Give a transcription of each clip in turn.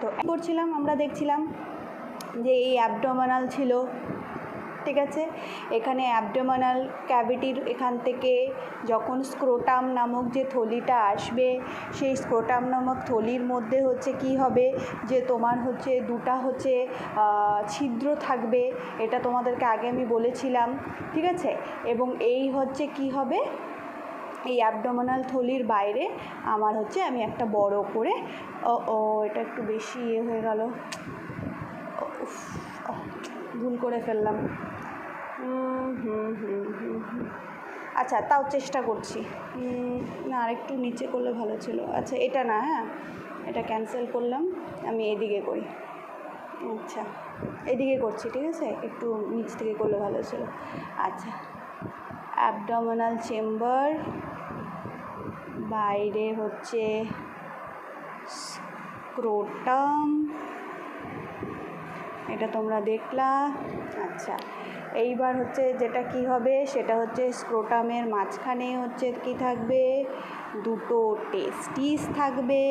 তো করছিলাম আমরা দেখছিলাম যে এই অ্যাবডোমিনাল ছিল, ঠিক আছে। এখানে অ্যাবডোমিনাল ক্যাভিটির এখান থেকে যখন স্ক্রোটাম নামক যে থলিটা আসবে, সেই স্ক্রোটাম নামক থলির মধ্যে হচ্ছে কি হবে যে তোমার হচ্ছে দুটা হচ্ছে ছিদ্র থাকবে, এটা তোমাদেরকে আগে আমি বলেছিলাম, ঠিক আছে। এবং এই হচ্ছে কি হবে, এই অ্যাবডোমিনাল থলির বাইরে আমার হচ্ছে আমি একটা বড় করে এটা একটু বেশি হয়ে গেল, ভুল করে ফেললাম। আচ্ছা, তাও চেষ্টা করছি। না, আরেকটু নিচে করলে ভালো ছিল। আচ্ছা, এটা না, হ্যাঁ, এটা ক্যান্সেল করলাম, আমি এদিকে করি। আচ্ছা, এদিকে করছি, ঠিক আছে, একটু নিচ থেকে করলে ভালো ছিল। আচ্ছা, অ্যাবডোমিনাল চেম্বার, বাইরে হচ্ছে স্ক্রোটাম, এটা তোমরা দেখলা। আচ্ছা, এইবার হচ্ছে যেটা কি হবে সেটা হচ্ছে স্ক্রোটামের মাঝখানে হচ্ছে কি থাকবে, দুটো টেস্টিস থাকবে,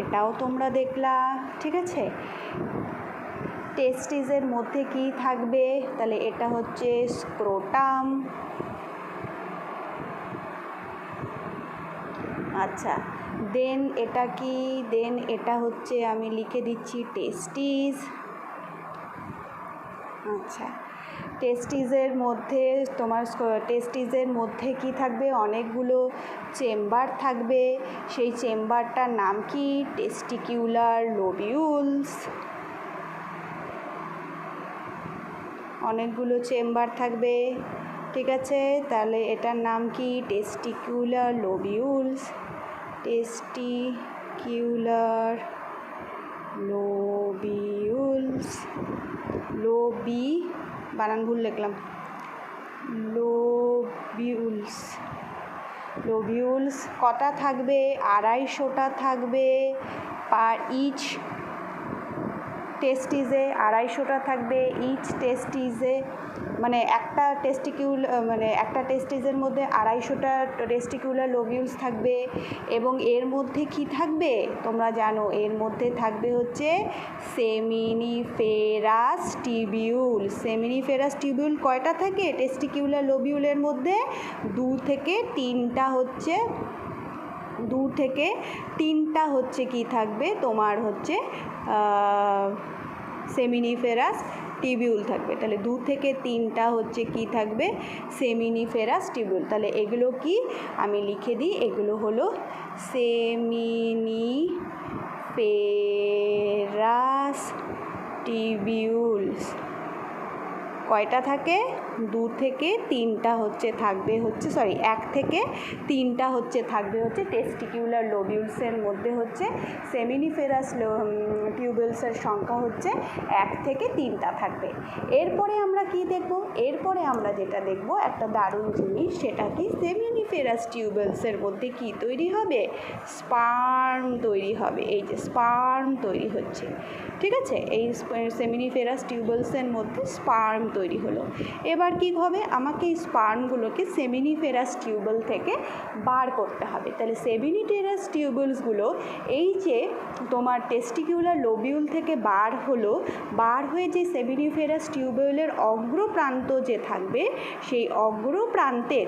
এটাও তোমরা দেখলা, ঠিক আছে। টেস্টিসের মধ্যে কি থাকবে, তাহলে এটা হচ্ছে স্ক্রোটাম। আচ্ছা, দেন এটা কি, দেন এটা হচ্ছে আমি লিখে দিচ্ছি টেস্টিস। আচ্ছা, টেস্টিসের মধ্যে তোমার টেস্টিসের মধ্যে কি থাকবে, অনেকগুলো চেম্বার থাকবে, সেই চেম্বারটার নাম কি, টেস্টিকিউলার লোবিউলস। অনেকগুলো চেম্বার থাকবে, ঠিক আছে, তাহলে এটার নাম কি, টেস্টিকিউলার লোবিউলস। টেস্টিকিউলার লোবিউলস, লোবি বানান ভুল লিখলাম, লোবিউলস। লোবিউলস কটা থাকবে, 250টা থাকবে পার ইচ টেস্টিসে, 250টা থাকবে ইচ টেস্টিসে, মানে একটা একটা টেস্টিসের মধ্যে 250টা টেস্টিকিউলার লোবিউলস থাকবে। এবং এর মধ্যে কি থাকবে তোমরা জানো, এর মধ্যে থাকবে হচ্ছে সেমিনিফেরাস টিবিউল। সেমিনিফেরাস টিবিউল কয়টা থাকে টেস্টিকিউলার লোবিউলের মধ্যে, 2 থেকে 3টা হচ্ছে, 2 থেকে 3টা হচ্ছে কি থাকবে তোমার হচ্ছে সেমিনিফেরাস টিবিউল থাকবে। তাহলে 2 থেকে 3টা হচ্ছে কি থাকবে, সেমিনিফেরাস টিবিউল। তাহলে এগুলো কি আমি লিখে দিই, এগুলো হলো সেমিনিফেরাস টিবিউলস। কয়টা থাকে, 2 থেকে 3টা হচ্ছে থাকবে হচ্ছে, 1 থেকে 3টা হচ্ছে থাকবে হচ্ছে টেস্টিকিউলার লোবিউলসের মধ্যে হচ্ছে সেমিনিফেরাস টিউবিউলসের সংখ্যা হচ্ছে 1 থেকে 3টা থাকবে। এরপরে আমরা কি দেখব, এরপরে আমরা যেটা দেখব একটা দারুণ জিনিস, সেটা কি, সেমিনিফেরাস টিউবিউলসের মধ্যে কি তৈরি হবে, স্পার্ম তৈরি হবে। এই যে স্পার্ম তৈরি হচ্ছে, ঠিক আছে, এই সেমিনিফেরাস টিউবিউলসের মধ্যে স্পার্ম তৈরি হলো। এবার কি হবে, আমাকে এই স্পার্মগুলোকে সেমিনিফেরাস টিউবিউল থেকে বার করতে হবে। তাহলে সেমিনিফেরাস টিউবিউলসগুলো এই যে তোমার টেস্টিকিউলার লোবিউল থেকে বার হলো, বার হয়ে যে সেমিনিফেরাস টিউবিউলের অগ্রপ্রান্ত যে থাকবে, সেই অগ্রপ্রান্তের,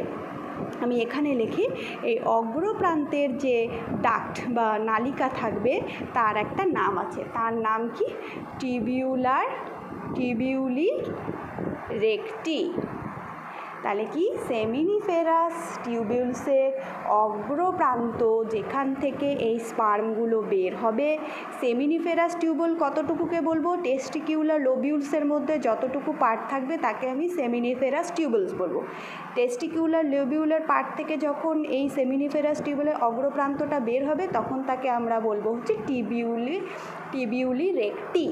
আমি এখানে লিখি, এই অগ্রপ্রান্তের যে ডাক্ট বা নালিকা থাকবে তার একটা নাম আছে, তার নাম কি, টিবিউলি রেক্টি। তাহলে কি, সেমিনিফেরাস টিউবিউলসের অগ্রপ্রান্ত যেখান থেকে এই স্পার্মগুলো বের হবে, সেমিনিফেরাস টিউবিউল কতটুকুকে বলবো, টেস্টিকিউলার লোবিউলসের মধ্যে যতটুকু পার্ট থাকবে তাকে আমি সেমিনিফেরাস টিউবিউলস বলবো। টেস্টিকিউলার লোবিউলার পার্ট থেকে যখন এই সেমিনিফেরাস টিউবিউলের অগ্রপ্রান্তটা বের হবে তখন তাকে আমরা বলবো হচ্ছে টিবিউলি রেক্টি।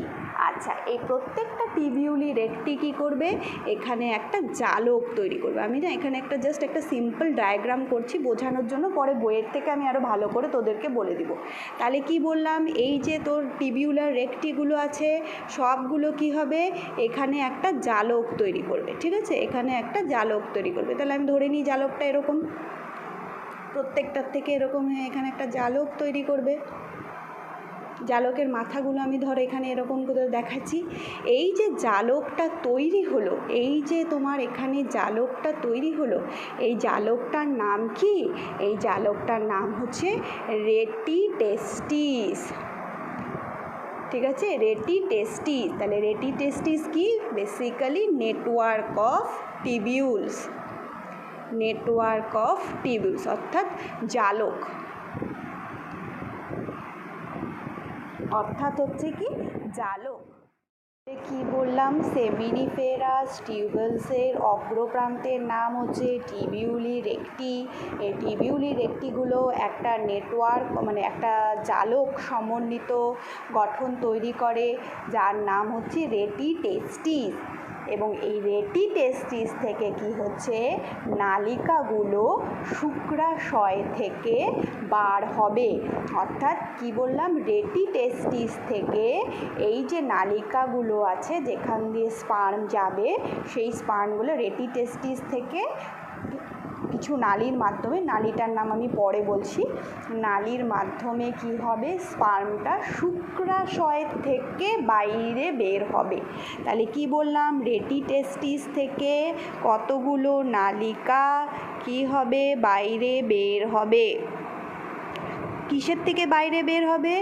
আচ্ছা, এই প্রত্যেকটা টিবিউলি রেক্টি কী করবে, এখানে একটা জালক তৈরি করবে। আমি না এখানে একটা জাস্ট একটা সিম্পল ডায়াগ্রাম করছি বোঝানোর জন্য, পরে বইয়ের থেকে আমি আরও ভালো করে তোদেরকে বলে দিব। তাহলে কি বললাম, এই যে তোর টিবিউলার রেক্টিগুলো আছে সবগুলো কি হবে, এখানে একটা জালক তৈরি করবে, ঠিক আছে, এখানে একটা জালক তৈরি করবে। তাহলে আমি ধরে নিই জালকটা এরকম, প্রত্যেকটার থেকে এরকম এখানে একটা জালক তৈরি করবে। জালকের মাথাগুলো আমি ধরো এখানে এরকম করে দেখাচ্ছি। এই যে জালকটা তৈরি হলো, এই যে তোমার এখানে জালকটা তৈরি হলো, এই জালকটার নাম কি? এই জালকটার নাম হচ্ছে রেটি টেস্টিস। ঠিক আছে, রেটি টেস্টিস। তাহলে রেটি টেস্টিস কি? Basically network of tubules, network of tubules অর্থাৎ জালক, অর্থাৎ হচ্ছে কি জালক। কি বললাম? সেমিনিফেরাস টিউবেলসের অগ্রপ্রান্তের নাম হচ্ছে টিবিউলি রেক্টি। এই টিবিউলি রেক্টিগুলো একটা নেটওয়ার্ক মানে একটা জালক সমন্বিত গঠন তৈরি করে, যার নাম হচ্ছে রেটি টেস্টিস। এবং এই রেটি টেস্টিস থেকে কি হচ্ছে, নালিকাগুলো শুক্রাশয় থেকে বার হবে। অর্থাৎ কি বললাম? রেটি টেস্টিস থেকে এই যে নালিকাগুলো আছে যেখান দিয়ে স্পার্ম যাবে, সেই স্পার্মগুলো রেটি টেস্টিস থেকে কিছু নালীর মাধ্যমে, নালীটার নাম আমি পরে বলছি, নালীর মাধ্যমে কি হবে, স্পার্মটা শুক্রাশয় থেকে বাইরে বের হবে। তাহলে কি বললাম? রেটি টেস্টিস থেকে কতগুলো নালিকা কি হবে, বাইরে বের হবে। কিসের থেকে বাইরে বের হবে?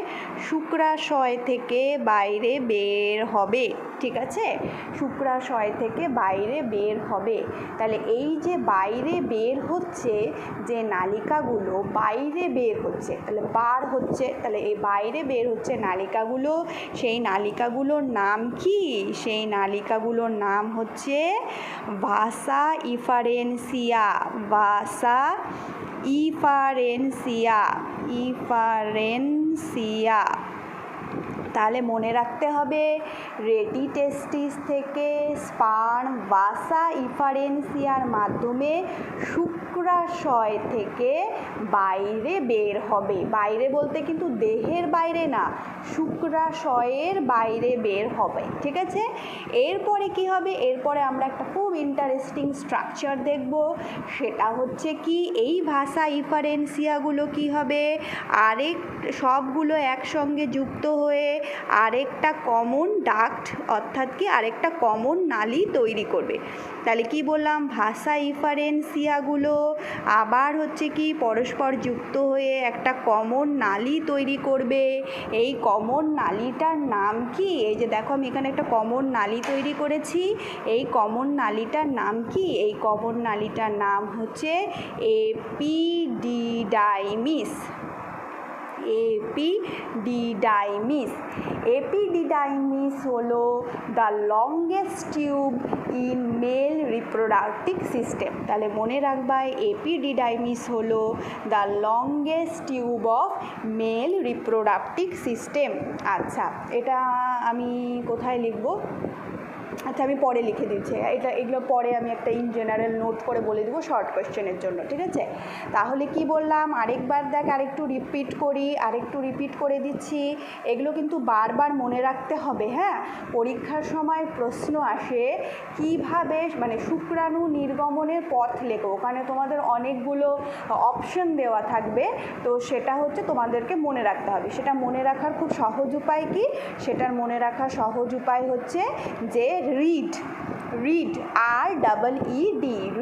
শুক্রাশয় থেকে বাইরে বের হবে। ঠিক আছে, শুক্রাশয় থেকে বাইরে বের হবে। তাহলে এই যে বাইরে বের হচ্ছে, যে নালিকাগুলো বাইরে বের হচ্ছে, তাহলে বার হচ্ছে, তাহলে এই বাইরে বের হচ্ছে নালিকাগুলো, সেই নালিকাগুলোর নাম কি? সেই নালিকাগুলোর নাম হচ্ছে ভাসা ইফারেন্সিয়া, ভাসা ইফারেন্সিয়া, ইফারেন্সিয়া। তাহলে মনে রাখতে হবে, রেটি টেস্টিস থেকে স্পার্ম ভাসা ইফারেন্সিয়ার মাধ্যমে শুক্রাশয় থেকে বাইরে বের হবে। বাইরে বলতে কিন্তু দেহের বাইরে না, শুক্রাশয়ের বাইরে বের হবে। ঠিক আছে, এরপরে কি হবে? এরপরে আমরা একটা খুব ইন্টারেস্টিং স্ট্রাকচার দেখব। সেটা হচ্ছে কি, এই ভাসা ইফারেন্সিয়াগুলো কি হবে, সবগুলো একসঙ্গে যুক্ত হয়ে আরেকটা কমন ডাক্ট অর্থাৎ কি আরেকটা কমন নালী তৈরি করবে। তাহলে কি বললাম? ভাসা ইফারেন্সিয়াগুলো আবার হচ্ছে কি পরস্পর যুক্ত হয়ে একটা কমন নালী তৈরি করবে। এই কমন নালীটার নাম কি? এই যে দেখো আমি এখানে একটা কমন নালী তৈরি করেছি। এই কমন নালীটার নাম কি? এই কমন নালীটার নাম হচ্ছে এপিডিডাইমিস, এপিডিডাইমিস। এপিডিডাইমিস হলো the longest tube in mail reproductive system. তাহলে মনে রাখবা, এপিডিডাইমিস হলো the longest tube of mail reproductive system. আচ্ছা, এটা আমি কোথায় লিখব? আচ্ছা, আমি পরে লিখে দিচ্ছি, এগুলো পরে আমি একটা ইন জেনারেল নোট করে বলে দেবো শর্ট কোয়েশ্চেনের জন্য। ঠিক আছে, তাহলে কি বললাম? আরেকবার দেখ, আরেকটু রিপিট করে দিচ্ছি। এগুলো কিন্তু বারবার মনে রাখতে হবে। হ্যাঁ, পরীক্ষার সময় প্রশ্ন আসে কিভাবে মানে শুক্রাণু নির্গমনের পথ লেখো, ওখানে তোমাদের অনেকগুলো অপশন দেওয়া থাকবে, তো সেটা হচ্ছে তোমাদেরকে মনে রাখতে হবে। সেটা মনে রাখার খুব সহজ উপায় কি? সেটার মনে রাখার সহজ উপায় হচ্ছে যে রিড, REED,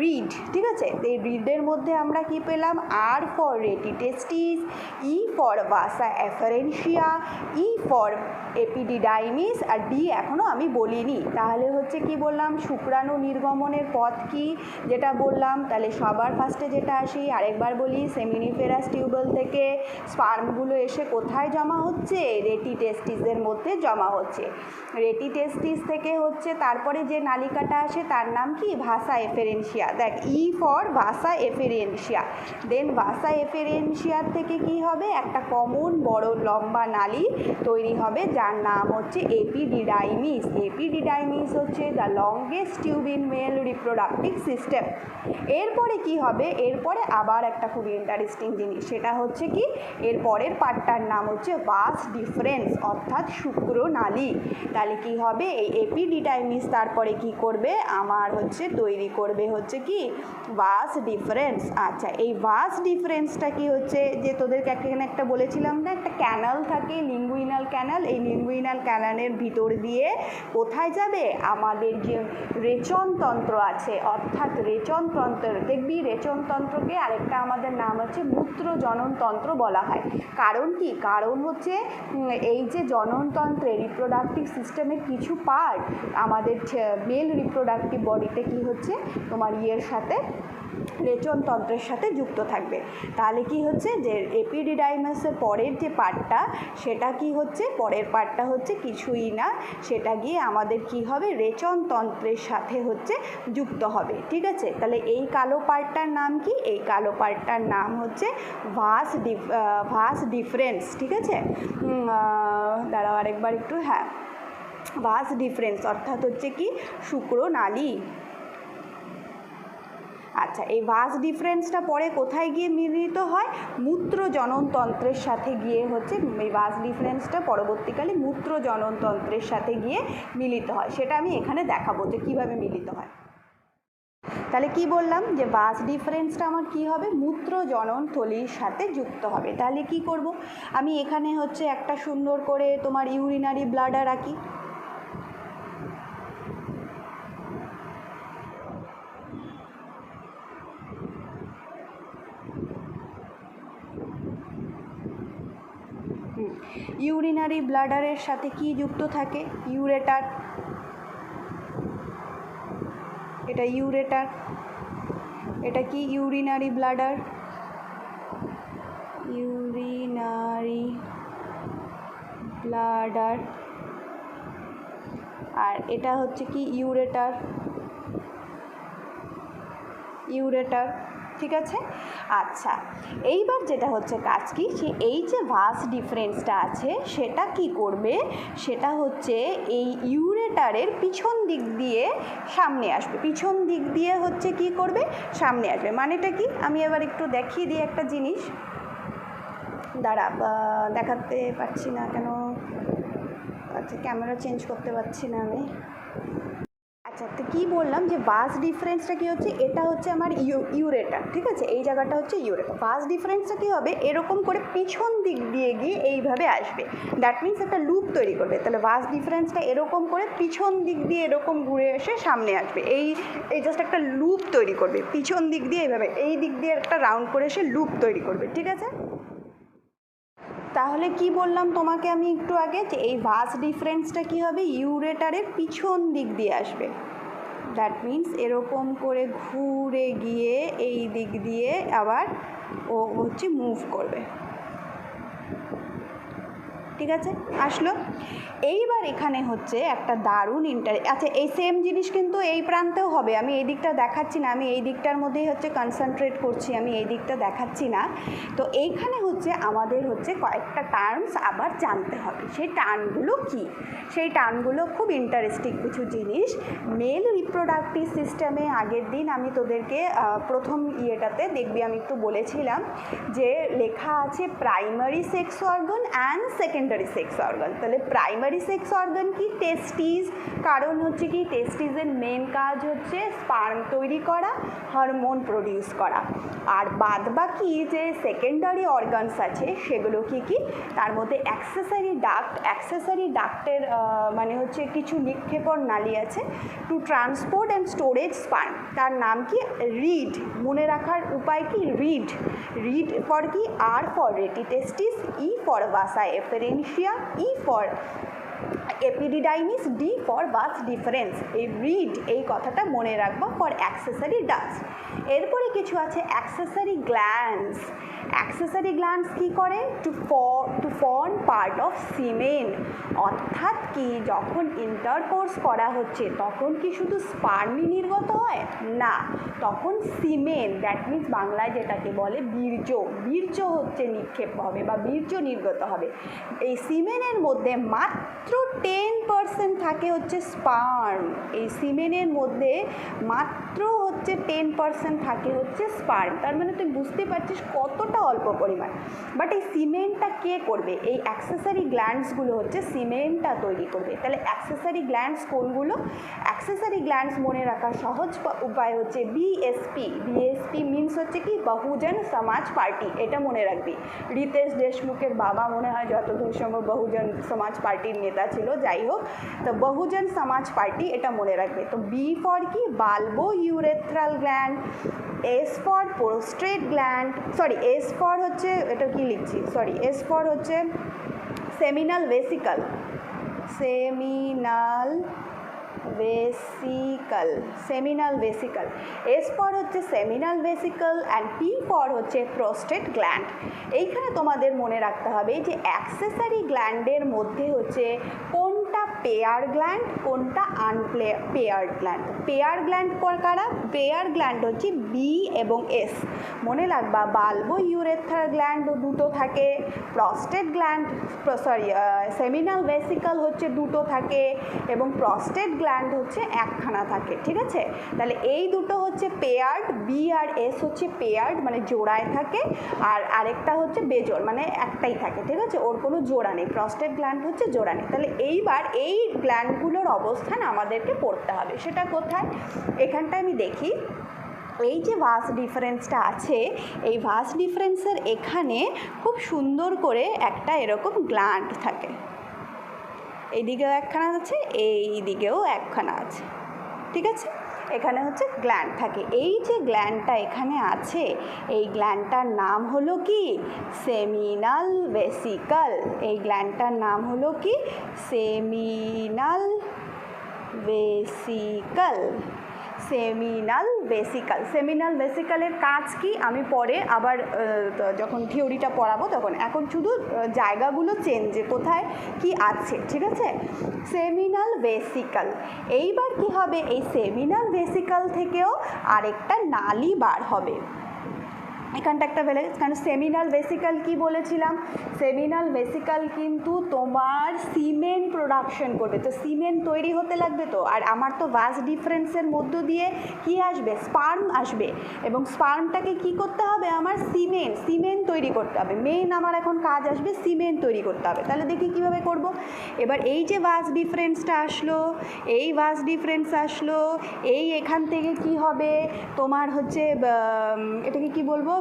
রিড। ঠিক আছে, এই রিডের মধ্যে আমরা কি পেলাম? আর for রেটি testis, E for vasa efferentia, E for epididymis, আর ডি এখনও আমি বলিনি। তাহলে হচ্ছে কি বললাম? শুক্রাণু নির্গমনের পথ কি যেটা বললাম। তাহলে সবার ফার্স্টে যেটা আসি, আরেকবার বলি, সেমিনিফেরাস টিউবেল থেকে স্পার্মগুলো এসে কোথায় জমা হচ্ছে? রেটি টেস্টিসের মধ্যে জমা হচ্ছে। রেটি টেস্টিস থেকে হচ্ছে তারপরে যে নালিকাটা আসে তার নাম কি? ভাসা এফারেন্সিয়া। দেখ, ই ফর ভাসা এফারেন্সিয়া। দেন ভাসা এফারেন্সিয়ার থেকে কি হবে? একটা কমন বড় লম্বা নালী তৈরি হবে, যার নাম হচ্ছে এপিডিডাইমিস। এপিডিডাইমিস হচ্ছে the longest tube in mail reproductive system. এরপরে কি হবে? এরপরে আবার একটা খুব ইন্টারেস্টিং জিনিস, সেটা হচ্ছে কি, এর পরের পার্টটার নাম হচ্ছে ভাস ডিফারেন্স অর্থাৎ শুক্রনালী। তাহলে কি হবে? এই এপিডিডাইমিস তারপরে কি করবে? করবে আমার হচ্ছে তৈরি করবে হচ্ছে কি ভাস ডিফারেন্স। আচ্ছা, এই ভাস ডিফারেন্সটা কি হচ্ছে যে তোদেরকে এখানে একটা বলেছিলাম না, একটা ক্যানাল থাকে লিঙ্গুইনাল ক্যানাল, এই লিঙ্গুইনাল ক্যানালের ভিতর দিয়ে কোথায় যাবে আমাদের যে রেচনতন্ত্র আছে, অর্থাৎ রেচনতন্ত্র, দেখবি রেচনতন্ত্রকে আরেকটা আমাদের নাম হচ্ছে মূত্র জননতন্ত্র বলা হয়। কারণ কি, কারণ হচ্ছে এই যে জননতন্ত্রে রিপ্রোডাক্টিভ সিস্টেমের কিছু পার্ট আমাদের মেল রিপ্রোডাক্টিভ বডিতে কি হচ্ছে তোমার ইয়ের সাথে রেচনতন্ত্রের সাথে যুক্ত থাকবে। তাহলে কি হচ্ছে যে এপিডিডাইমাসের পরের যে পার্টটা সেটা কি হচ্ছে, পরের পার্টটা হচ্ছে কিছুই না, সেটা গিয়ে আমাদের কি হবে রেচনতন্ত্রের সাথে হচ্ছে যুক্ত হবে। ঠিক আছে, তাহলে এই কালো পার্টটার নাম কি, এই কালো পার্টটার নাম হচ্ছে ভাস ডিফারেন্স। ঠিক আছে, দাঁড়াও আরেকবার একটু, হ্যাঁ ভাস ডিফারেন্স অর্থাৎ হচ্ছে কি শুক্রনালী। আচ্ছা, এই ভাস ডিফারেন্সটা পরে কোথায় গিয়ে মিলিত হয়, মূত্র জননতন্ত্রের সাথে গিয়ে হচ্ছে এই ভাস ডিফারেন্সটা পরবর্তীকালে মূত্র জননতন্ত্রের সাথে গিয়ে মিলিত হয়। সেটা আমি এখানে দেখাবো যে কীভাবে মিলিত হয়। তাহলে কি বললাম যে ভাস ডিফারেন্সটা আমার কি হবে, মূত্র জননথলির সাথে যুক্ত হবে। তাহলে কি করব, আমি এখানে হচ্ছে একটা সুন্দর করে তোমার ইউরিনারি ব্লাডার আঁকি। ইউরিনারি ব্লাডারের সাথে কি যুক্ত থাকে, ইউরেটার, এটা ইউরেটার, এটা কি ইউরিনারি ব্লাডার, ইউরিনারি ব্লাডার, আর এটা হচ্ছে কি ইউরেটার, ইউরেটার। ঠিক আছে, আচ্ছা এইবার যেটা হচ্ছে কাজ কি, সে এই যে ভাস ডিফারেন্সটা আছে সেটা কি করবে, সেটা হচ্ছে এই ইউরেটারের পিছন দিক দিয়ে সামনে আসবে, পিছন দিক দিয়ে হচ্ছে কি করবে সামনে আসবে। মানেটা কি, আমি এবার একটু দেখিয়ে দিই একটা জিনিস, দাঁড়া দেখাতে পারছি না কেন, আচ্ছা ক্যামেরা চেঞ্জ করতে পারছি না আমি। আচ্ছা, তো কী বললাম যে ভাস ডিফারেন্সটা কী হচ্ছে, এটা হচ্ছে আমার ইউরেটার। ঠিক আছে, এই জায়গাটা হচ্ছে ইউরেটার। ভাস ডিফারেন্সটা কী হবে, এরকম করে পিছন দিক দিয়ে গিয়ে এইভাবে আসবে, দ্যাট মিনস একটা লুপ তৈরি করবে। তাহলে ভাস ডিফারেন্সটা এরকম করে পিছন দিক দিয়ে এরকম ঘুরে এসে সামনে আসবে, এই জাস্ট একটা লুপ তৈরি করবে পিছন দিক দিয়ে, এইভাবে এই দিক দিয়ে একটা রাউন্ড করে এসে লুপ তৈরি করবে। ঠিক আছে, তাহলে কি বললাম তোমাকে আমি একটু আগে, যে এই ভাস ডিফারেন্সটা কী হবে, ইউরেটারের পিছন দিক দিয়ে আসবে, দ্যাট মিন্স এরকম করে ঘুরে গিয়ে এই দিক দিয়ে আবার ও হচ্ছে মুভ করবে। ঠিক আছে, আসলো। এইবার এখানে হচ্ছে একটা দারুণ আচ্ছা এই সেম জিনিস কিন্তু এই প্রান্তেও হবে, আমি এই দিকটা দেখাচ্ছি না, আমি এই দিকটার মধ্যেই হচ্ছে কনসেন্ট্রেট করছি, আমি এই দিকটা দেখাচ্ছি না। তো এইখানে হচ্ছে আমাদের হচ্ছে কয়েকটা টার্মস আবার জানতে হবে, সেই টার্মগুলো কি, সেই টার্মগুলো খুব ইন্টারেস্টিং কিছু জিনিস। মেল রিপ্রোডাক্টিভ সিস্টেমে আগের দিন আমি তোদেরকে প্রথম ইয়েটাতে দেখবি আমি একটু বলেছিলাম যে লেখা আছে primary sex organ and secondary sex organ. তাহলে প্রাইমারি সেক্স অর্গান কি, টেস্টিস, কারণ হচ্ছে কি টেস্টিসের মেন কাজ হচ্ছে স্পার্ম তৈরি করা, হরমোন প্রডিউস করা। আর বাদ বাকি যে সেকেন্ডারি অর্গানস আছে সেগুলো কি কি, তার মধ্যে অ্যাক্সেসরি ডাক্টের মানে হচ্ছে কিছু নিক্ষেপণ নালী আছে to transport and storage sperm, তার নাম কি রিড, মনে রাখার উপায় কি রিড, রিড ফর কি, আর for রেটিটেস্টিস, E for vasa efferentia, E for epididymis, D for vas deferens. এই রিড এই কথাটা মনে রাখবো ফর অ্যাক্সেসরি ডাক্টস। এরপরে কিছু আছে অ্যাক্সেসরি গ্ল্যান্ডস। অ্যাক্সেসরি গ্ল্যান্ডস কী করে, টু ফর্ম পার্ট অফ সিমেন, অর্থাৎ কি যখন ইন্টারকোর্স করা হচ্ছে তখন কি শুধু স্পার্মই নির্গত হয় না, তখন সিমেন, দ্যাট মিনস বাংলায় যেটাকে বলে বীর্য, বীর্য হচ্ছে নিক্ষেপ হবে বা বীর্য নির্গত হবে। এই সিমেনের মধ্যে মাত্র 10% থাকে হচ্ছে স্পার্ম, এই সিমেনের মধ্যে মাত্র হচ্ছে 10% থাকে হচ্ছে স্পার্ম। তার মানে তুই বুঝতে পারছিস কতটা অল্প পরিমাণ। বাট এই সিমেন্টটা কে করবে? এই অ্যাক্সেসরি গ্ল্যান্ডসগুলো হচ্ছে সিমেন্টটা তৈরি করবে। তাহলে অ্যাক্সেসরি গ্ল্যান্ডস কোনগুলো? অ্যাক্সেসরি গ্ল্যান্ডস মনে রাখার সহজ উপায় হচ্ছে বিএসপি। বিএসপি মিনস হচ্ছে কি? বহুজন সমাজ পার্টি। এটা মনে রাখবি। রিতেশ দেশমুখের বাবা মনে হয় যতদূর সম্ভব বহুজন সমাজ পার্টির নেতা ছিল, যাই হোক। তো বহুজন সমাজ পার্টি এটা মনে রাখবে। তো বি ফর কি? Bulbourethral gland. S for prostate gland, sorry S for হচ্ছে, এটা কি লিখছি, সরি এস ফর হচ্ছে seminal vesicle. Seminal vesicle, seminal vesicle. S for হচ্ছে seminal vesicle and P for হচ্ছে প্রোস্টেট গ্ল্যান্ড। এইখানে তোমাদের মনে রাখতে হবে যে অ্যাক্সেসরি গ্ল্যান্ডের মধ্যে হচ্ছে কোনটা পেয়ার গ্ল্যান্ড, কোনটা পেয়ার্ড গ্ল্যান্ড। পেয়ার গ্ল্যান্ড কারা? পেয়ার গ্ল্যান্ড হচ্ছে বি এবং এস। মনে রাখবা বাল্বো ইউরেথ্রাল গ্ল্যান্ড দুটো থাকে, prostate gland sorry seminal vesicle হচ্ছে দুটো থাকে এবং প্রস্টেট গ্ল্যান্ড হচ্ছে একখানা থাকে। ঠিক আছে, তাহলে এই দুটো হচ্ছে পেয়ার্ড। বি আর এস হচ্ছে পেয়ার্ড মানে জোড়ায় থাকে, আর আরেকটা হচ্ছে বেজোড় মানে একটাই থাকে। ঠিক আছে, ওর কোনো জোড়া নেই। প্রস্টেট গ্ল্যান্ড হচ্ছে জোড়া নেই। তাহলে এইবার এই গ্ল্যান্ডগুলোর অবস্থান আমাদেরকে পড়তে হবে। সেটা কোথায়? এখানটায় আমি দেখি এই যে ভাস ডিফারেন্সটা আছে, এই ভাস ডিফারেন্সের এখানে খুব সুন্দর করে একটা এরকম গ্ল্যান্ড থাকে। এইদিকেও একখানা আছে, এই দিকেও একখানা আছে। ঠিক আছে, এখানে হচ্ছে গ্ল্যান্ড থাকে। এই যে গ্ল্যান্ডটা এখানে আছে, এই গ্ল্যান্ডটার নাম হলো কি? Seminal vesicle. এই গ্ল্যান্ডটার নাম হলো কি? Seminal vesicle. Seminal vesicle. Seminal ভেসিকলের কাজ কি আমি পরে আবার যখন থিওরিটা পড়াবো তখন, এখন শুধু জায়গাগুলো চেঞ্জ, যে কোথায় কি আছে। ঠিক আছে, সেমিনাল ভেসিকল। এইবার কি হবে? এই সেমিনাল ভেসিকল থেকেও আরেকটা নালি বার হবে। এখানটা একটা ভেলে, কারণ সেমিনাল ভেসিকল কি বলেছিলাম? সেমিনাল ভেসিকল কিন্তু তোমার সিমেন্ট প্রোডাকশন করবে। তো সিমেন্ট তৈরি হতে লাগবে তো, আর আমার তো ভাস ডিফারেন্সের মধ্য দিয়ে কি আসবে? স্পার্ম আসবে, এবং স্পার্মটাকে কি করতে হবে? আমার সিমেন্ট তৈরি করতে হবে। মেইন আমার এখন কাজ আসবে সিমেন্ট তৈরি করতে হবে। তাহলে দেখি কিভাবে করব। এবার এই যে ভাস ডিফারেন্সটা আসলো, এই ভাস ডিফারেন্স আসলো, এই এখান থেকে কি হবে তোমার হচ্ছে এটাকে কি বলবো,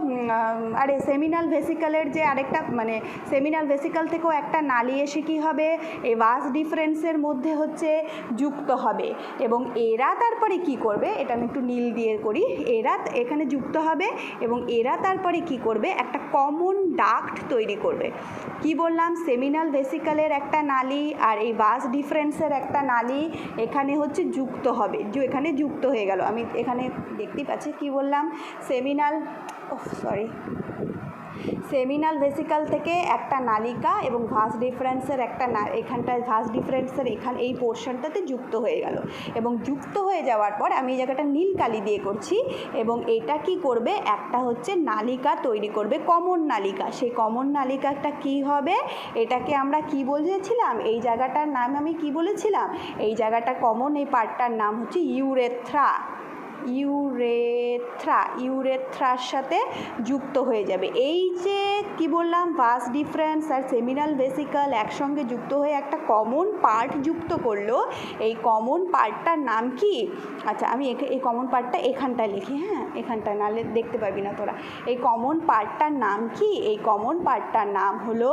আরে সেমিনাল ভেসিকলের যে আরেকটা মানে সেমিনাল ভেসিকল থেকেও একটা নালি এসে কী হবে? এই ভাস ডিফারেন্সের মধ্যে হচ্ছে যুক্ত হবে, এবং এরা তারপরে কি করবে? এটা আমি একটু নীল দিয়ে করি। এরা এখানে যুক্ত হবে এবং এরা তারপরে কি করবে? একটা কমন ডাক্ট তৈরি করবে। কি বললাম? সেমিনাল ভেসিকলের একটা নালি আর এই ভাস ডিফারেন্সের একটা নালি এখানে হচ্ছে যুক্ত হবে। এখানে যুক্ত হয়ে গেল। আমি এখানে দেখতেই পাচ্ছি কি বললাম? সেমিনাল ভেসিকল থেকে একটা নালিকা এবং ভাস ডিফারেন্সের একটা এখানটায় ভাস ডিফারেন্সের এই পোর্শনটাতে যুক্ত হয়ে গেল, এবং যুক্ত হয়ে যাওয়ার পর আমি এই জায়গাটা নীল কালি দিয়ে করছি, এবং এটা কি করবে? একটা হচ্ছে নালিকা তৈরি করবে, কমন নালিকা। সেই কমন নালিকাটা কি হবে? এটাকে আমরা কি বলেছিলাম? এই জায়গাটার নাম আমি কি বলেছিলাম? এই জায়গাটা কমন, এই পার্টটার নাম হচ্ছে ইউরেথ্রা। ইউরেথ্রার সাথে যুক্ত হয়ে যাবে। এই যে কি বললাম? ভাস ডিফারেন্স আর সেমিনাল ভেসিকল একসঙ্গে যুক্ত হয়ে একটা কমন পার্ট যুক্ত করলো। এই কমন পার্টটার নাম কি? আচ্ছা, আমি এই কমন পার্টটা এখানটায় লিখি। হ্যাঁ, এখানটায়, নাহলে দেখতে পাবি না তোরা। এই কমন পার্টটার নাম কি? এই কমন পার্টটার নাম হলো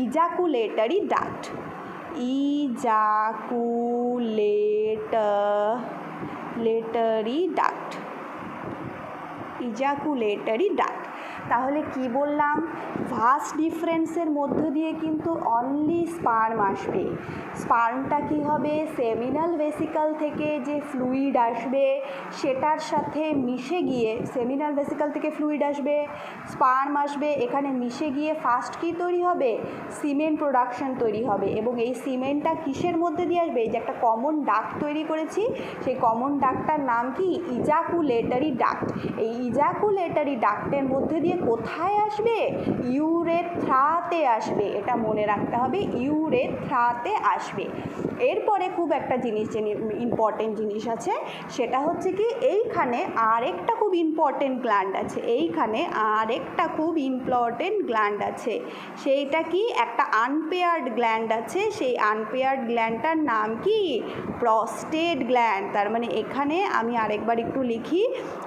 ইজাকুলেটরি ডাক্ট। Ejaculatory duct. তাহলে কি বললাম? ভাস ডিফারেন্সের মধ্য দিয়ে কিন্তু অনলি স্পার্ম আসবে। স্পার্মটা কি হবে? সেমিনাল ভেসিকল থেকে যে ফ্লুইড আসবে সেটার সাথে মিশে গিয়ে, সেমিনাল ভেসিকল থেকে ফ্লুইড আসবে, স্পার্ম আসবে, এখানে মিশে গিয়ে ফার্স্ট কি তৈরি হবে? সিমেন্ট প্রোডাকশন তৈরি হবে, এবং এই সিমেন্টটা কিসের মধ্যে দিয়ে আসবে? এই যে একটা কমন ডাক্ট তৈরি করেছি, সেই কমন ডাক্টটার নাম কি? Ejaculatory duct. এই ইজাকুলেটরি ডাক্টের মধ্যে দিয়ে কোথায় আসবে? ইউরেথ্রাতে আসবে, এটা মনে রাখতে হবে, ইউরেথ্রাতে আসবে। এরপরে খুব একটা জিনিস ইম্পর্টেন্ট জিনিস আছে, সেটা হচ্ছে কি এইখানে আরেকটা খুব ইম্পর্টেন্ট গ্ল্যান্ড আছে, এইখানে আরেকটা খুব ইম্পর্টেন্ট গ্ল্যান্ড আছে। সেইটা কি? একটা আনপেয়ার্ড গ্ল্যান্ড আছে, সেই আনপেয়ার্ড গ্ল্যান্ডটার নাম কি? Prostate gland. তার মানে এখানে আমি আরেকবার একটু লিখি,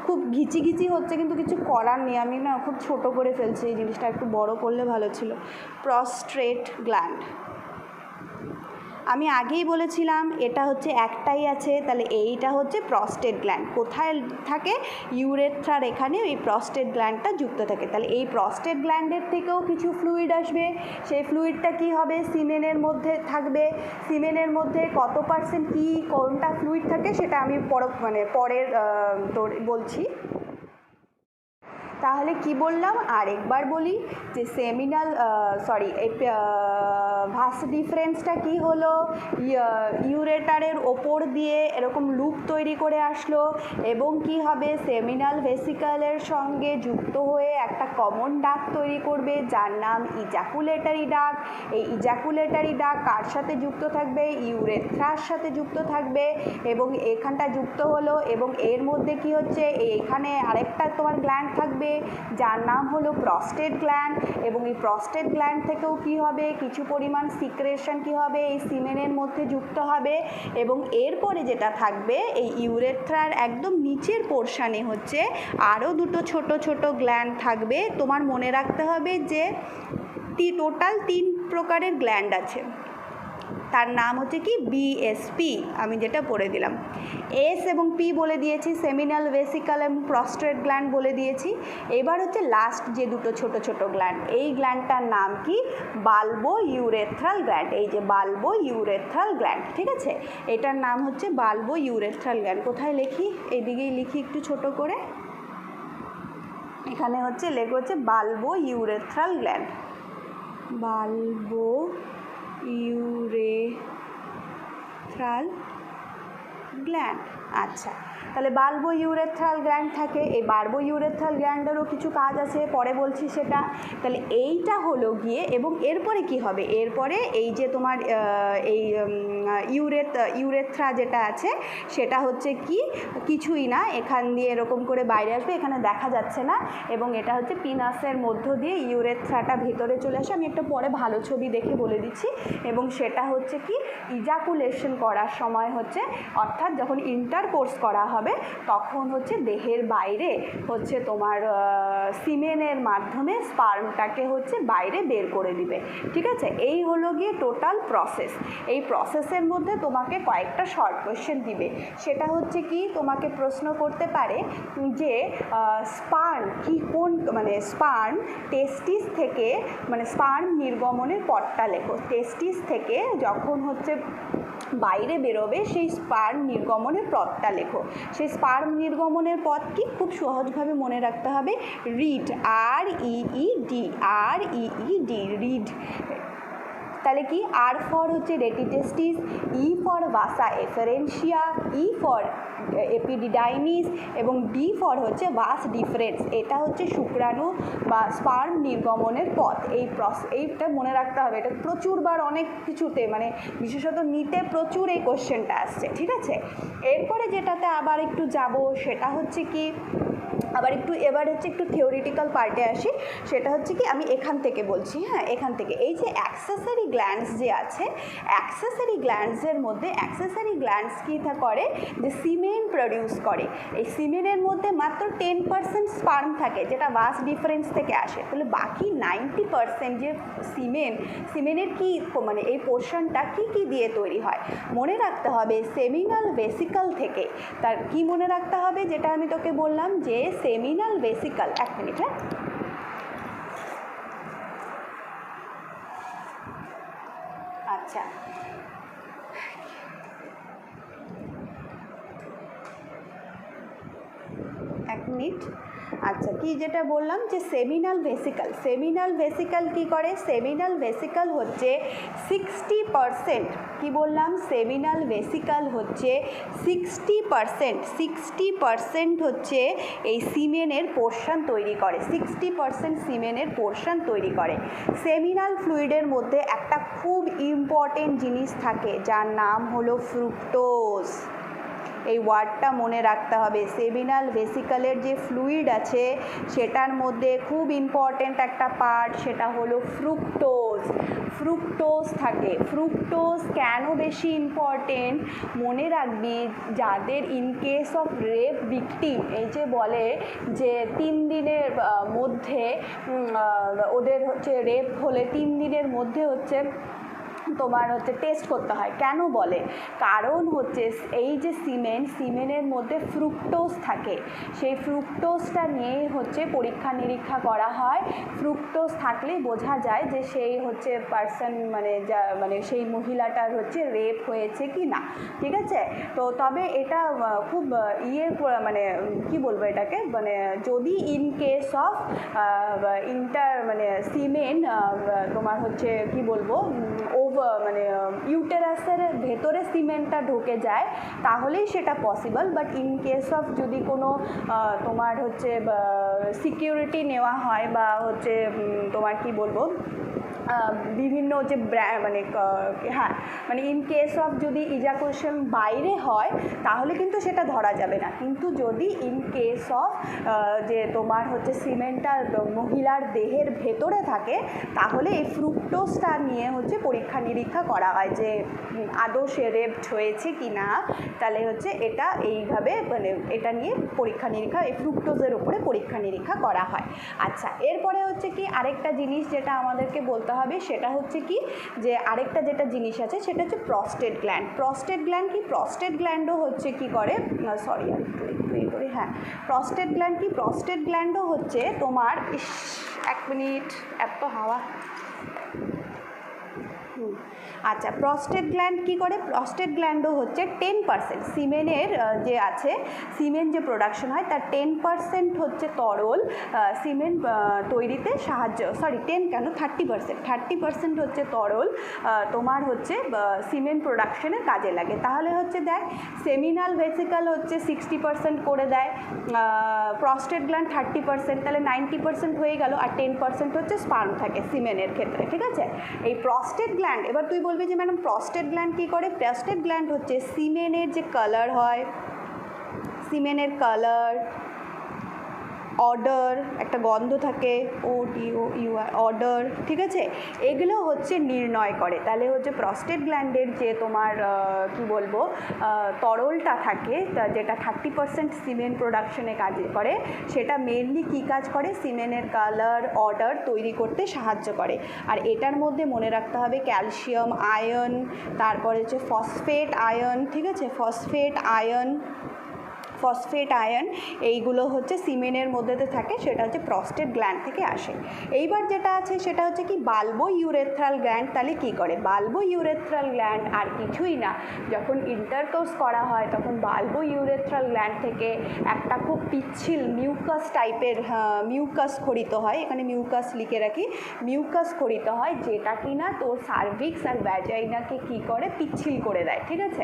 খুব ঘিচি হচ্ছে কিন্তু কিছু করার নেই, আমি না খুব ছোট করে ফেলছি, এই জিনিসটা একটু বড় করলে ভালো ছিল। প্রস্টেট গ্ল্যান্ড, আমি আগেই বলেছিলাম এটা হচ্ছে একটাই আছে, তাহলে এইটা হচ্ছে প্রস্টেট গ্ল্যান্ড। কোথায় থাকে? ইউরেথ্রার এখানে এই প্রস্টেট গ্ল্যান্ডটা যুক্ত থাকে। তাহলে এই প্রস্টেট গ্ল্যান্ডের থেকেও কিছু ফ্লুইড আসবে, সেই ফ্লুইডটা কি হবে? সিমেনের মধ্যে থাকবে। সিমেনের মধ্যে কত পার্সেন্ট কি কোনটা ফ্লুইড থাকে সেটা আমি পরের বলছি। তাহলে কি বললাম আরেকবার বলি, যে সেমিনাল ভাস ডিফারেন্সটা কি হলো? ইউরেটারের ওপর দিয়ে এরকম লুপ তৈরি করে আসলো এবং কি হবে? সেমিনাল ভেসিকলের সঙ্গে যুক্ত হয়ে একটা কমন ডাক তৈরি করবে যার নাম ইজাকুলেটারি ডাক। এই ইজাকুলেটারি ডাক কার সাথে যুক্ত থাকবে? ইউরেথ্রার সাথে যুক্ত থাকবে এবং এখানটা যুক্ত হলো এবং এর মধ্যে কি হচ্ছে? এখানে আরেকটা তোমার গ্ল্যান্ড থাকবে যার নাম হলো প্রস্টেট গ্ল্যান্ড এবং এই প্রস্টেট গ্ল্যান্ড থেকেও কি হবে? কিছু পরিমাণ সিক্রেশন কি হবে? এই সিমেনের মধ্যে যুক্ত হবে এবং এরপরে যেটা থাকবে এই ইউরেথ্রার একদম নিচের পোর্শানে হচ্ছে আরও দুটো ছোট ছোট গ্ল্যান্ড থাকবে। তোমার মনে রাখতে হবে যে টোটাল 3 প্রকারের গ্ল্যান্ড আছে, তার নাম হচ্ছে কি? বিএসপি, আমি যেটা পড়ে দিলাম। এস এবং পি বলে দিয়েছি, সেমিনাল ভেসিকল এবং প্রস্টেট গ্ল্যান্ড বলে দিয়েছি। এবার হচ্ছে লাস্ট যে দুটো ছোট ছোট গ্ল্যান্ড, এই গ্ল্যান্ডটার নাম কি? Bulbourethral gland. এই যে বাল্বো ইউরেথ্রাল গ্ল্যান্ড, ঠিক আছে, এটার নাম হচ্ছে বাল্বো ইউরেথ্রাল গ্ল্যান্ড। কোথায় লিখি? এইদিকেই লিখি একটু ছোট করে, এখানে হচ্ছে লেখা হচ্ছে bulbo urethral gland, bulbo urethral gland. আচ্ছা, তাহলে বাল্বো ইউরেথ্রাল গ্ল্যান্ড থাকে। এই বাল্বো ইউরেথ্রাল গ্ল্যান্ডেরও কিছু কাজ আছে, পরে বলছি সেটা। তাহলে এইটা হলো গিয়ে এবং এরপরে কি হবে? এরপরে এই যে তোমার এই ইউরেথ্রা যেটা আছে সেটা হচ্ছে কি? কিছুই না, এখান দিয়ে এরকম করে বাইরে আসবে, এখানে দেখা যাচ্ছে না, এবং এটা হচ্ছে পিনাসের মধ্য দিয়ে ইউরেথ্রাটা ভেতরে চলে আসে। আমি একটা পরে ভালো ছবি দেখে বলে দিচ্ছি। এবং সেটা হচ্ছে কি? ইজাকুলেশন করার সময় হচ্ছে, অর্থাৎ যখন ইন্টারকোর্স করা হবে তখন হচ্ছে দেহের বাইরে হচ্ছে তোমার সিমেনের মাধ্যমে স্পার্মটাকে হচ্ছে বাইরে বের করে দিবে, ঠিক আছে। এই হলো গিয়ে টোটাল প্রসেস। এই প্রসেসের মধ্যে তোমাকে কয়েকটা শর্ট কোয়েশ্চেন দিবে, সেটা হচ্ছে কি? তোমাকে প্রশ্ন করতে পারে যে স্পার্ম কি কোন স্পার্ম টেস্টিস থেকে স্পার্ম নির্গমনের পথটা লেখো। টেস্টিস থেকে যখন হচ্ছে বাইরে বেরোবে সেই স্পার্ম নির্গমনের পথটা লেখো। সেই স্পার্ম নির্গমনের পথ কি? খুব সহজভাবে মনে রাখতে হবে, রিড, REED, রিড। তাহলে কি? আর ফর হচ্ছে রেটিটেস্টিস, E for vasa efferentia, E for epididymis এবং ডি ফর হচ্ছে ভাস ডিফারেন্স। এটা হচ্ছে শুক্রাণু বা স্পার্ম নির্গমনের পথ। এইটা মনে রাখতে হবে, এটা প্রচুরবার অনেক কিছুতে বিশেষত নিতে প্রচুর এই কোশ্চেনটা আসছে, ঠিক আছে। এরপরে যেটাতে আবার একটু যাব সেটা হচ্ছে কি? এবার হচ্ছে একটু থিওরিটিক্যাল পার্টে আসি। সেটা হচ্ছে কি? আমি এখান থেকে বলছি, হ্যাঁ, এখান থেকে এই যে অ্যাক্সেসরি গ্ল্যান্ডস যে আছে, অ্যাক্সেসরি গ্ল্যান্ডসের মধ্যে অ্যাক্সেসরি গ্ল্যান্ডস কী করে? যে সিমেন প্রডিউস করে। এই সিমেনের মধ্যে মাত্র 10% স্পার্ম থাকে, যেটা ভাস ডিফারেন্স থেকে আসে। তাহলে বাকি 90% যে সিমেনের কি এই পোর্শনটা কি দিয়ে তৈরি হয়? মনে রাখতে হবে সেমিনাল ভেসিকল থেকে। তার কি মনে রাখতে হবে? যেটা আমি তোকে বললাম যে সেমিনাল ভেসিকল, এক মিনিট, হ্যাঁ, আচ্ছা, এক মিনিট, আচ্ছা, কি যেটা বললাম যে সেমিনাল ভেসিকল, সেমিনাল ভেসিকল কী করে? সেমিনাল ভেসিকল হচ্ছে 60%, কি বললাম? সেমিনাল ভেসিকল হচ্ছে 60% হচ্ছে এই সিমেনের পোর্শন তৈরি করে, 60% সিমেনের পোর্শন তৈরি করে। সেমিনাল ফ্লুইডের মধ্যে একটা খুব ইম্পর্টেন্ট জিনিস থাকে যার নাম হলো ফ্রুক্টোজ। এই ওয়ার্ডটা মনে রাখতে হবে। সেমিনাল ভেসিকলের যে ফ্লুইড আছে সেটার মধ্যে খুব ইম্পর্টেন্ট একটা পার্ট, সেটা হলো ফ্রুক্টোজ। ফ্রুক্টোজ থাকে। ফ্রুক্টোজ কেন বেশি ইম্পর্টেন্ট মনে রাখবি, যাদের in case of rape victim, এই যে বলে যে 3 দিনের মধ্যে ওদের হচ্ছে রেপ হলে 3 দিনের মধ্যে হচ্ছে তোমার হচ্ছে টেস্ট করতে হয়। কেন বলে? কারণ হচ্ছে এই যে সিমেনের মধ্যে ফ্রুক্টোজ থাকে, সেই ফ্রুক্টোজটা নিয়ে হচ্ছে পরীক্ষা নিরীক্ষা করা হয়। ফ্রুক্টোজ থাকলেই বোঝা যায় যে সেই হচ্ছে পার্সন মানে সেই মহিলাটার হচ্ছে রেপ হয়েছে কি না, ঠিক আছে? তো তবে এটা খুব মানে কি বলবো এটাকে, মানে যদি ইন কেস অফ সিমেন তোমার হচ্ছে কি বলবো মানে ইউটেরাসের ভেতরে সিমেন্টটা ঢুকে যায় তাহলেই সেটা possible. But in case of যদি কোনো তোমার হচ্ছে সিকিউরিটি নেওয়া হয় বা হচ্ছে তোমার কি বলবো বিভিন্ন যে মানে ইন কেস অফ যদি ইজাকুলেশন বাইরে হয় তাহলে কিন্তু সেটা ধরা যাবে না। কিন্তু যদি ইন কেস অফ যে তোমার হচ্ছে সিমেন্টটা মহিলার দেহের ভেতরে থাকে তাহলে এই ফ্রুক্টোজটা নিয়ে হচ্ছে পরীক্ষা নিরীক্ষা করা হয় যে আদৌ সে রেপড হয়েছে কি না। তাহলে হচ্ছে এটা এইভাবে মানে এটা নিয়ে পরীক্ষা নিরীক্ষা এই ফ্রুক্টোজের উপরে পরীক্ষা নিরীক্ষা করা হয়। আচ্ছা, এরপরে হচ্ছে কি আরেকটা জিনিস যেটা আমাদেরকে বলতে হবে সেটা হচ্ছে কি যে আরেকটা যেটা জিনিস আছে সেটা হচ্ছে প্রস্টেট গ্ল্যান্ড। প্রস্টেট গ্ল্যান্ড কি? প্রস্টেট গ্ল্যান্ডও হচ্ছে কি করে, সরি হ্যাঁ, প্রস্টেট গ্ল্যান্ড কি? প্রস্টেট গ্ল্যান্ডও হচ্ছে তোমার 1 মিনিট, এত হাওয়া। আচ্ছা, প্রস্টেট গ্ল্যান্ড কী করে? প্রস্টেট গ্ল্যান্ডও হচ্ছে 10% সিমেনের যে আছে, সিমেন যে প্রোডাকশন হয় তার 10% হচ্ছে তরল সিমেন্ট তৈরিতে সাহায্য, সরি 10 কেন 30% হচ্ছে তরল তোমার হচ্ছে সিমেন্ট প্রোডাকশনে কাজে লাগে। তাহলে হচ্ছে দেখ, সেমিনাল ভেসিকল হচ্ছে 60% করে দেয়, প্রস্টেট গ্ল্যান্ড 30%, তাহলে 90% হয়ে গেল। আর 10% হচ্ছে স্পার্ম থাকে সিমেনের ক্ষেত্রে, ঠিক আছে? এই প্রস্টেট গ্ল্যান্ড, এবার তুই বলবি যে ম্যাডাম প্রস্টেট গ্ল্যান্ড কী করে? প্রস্টেট গ্ল্যান্ড হচ্ছে সিমেনের যে কালার হয়, সিমেনের কালার, অডার, একটা গন্ধ থাকে ODOUR, অডার, ঠিক আছে? এগুলো হচ্ছে নির্ণয় করে। তাহলে হচ্ছে প্রস্টেট গ্ল্যান্ডের যে তোমার কি বলবো তরলটা থাকে যেটা 30% সিমেন্ট প্রোডাকশনে কাজ করে, সেটা মেনলি কী কাজ করে? সিমেনের কালার, অডার তৈরি করতে সাহায্য করে। আর এটার মধ্যে মনে রাখতে হবে ক্যালসিয়াম, আয়রন, তারপরে হচ্ছে ফসফেট আয়রন, ঠিক আছে? ফসফেট আয়রন এইগুলো হচ্ছে সিমেনের মধ্যেতে থাকে, সেটা হচ্ছে প্রস্টেট গ্ল্যান্ড থেকে আসে। এইবার যেটা আছে সেটা হচ্ছে কি বাল্বো ইউরেথ্রাল গ্ল্যান্ড। তাহলে কী করে? বাল্বো ইউরেথ্রাল গ্ল্যান্ড আর কিছুই না, যখন ইন্টারকোর্স করা হয় তখন বাল্বো ইউরেথ্রাল গ্ল্যান্ড থেকে একটা খুব পিচ্ছিল মিউকাস টাইপের মিউকাস খরিত হয়, এখানে মিউকাস লিখে রাখি, মিউকাস খরিত হয়, যেটা কি না তোর সার্ভিক্স আর ভ্যাজাইনাকে কী করে? পিচ্ছিল করে দেয়, ঠিক আছে?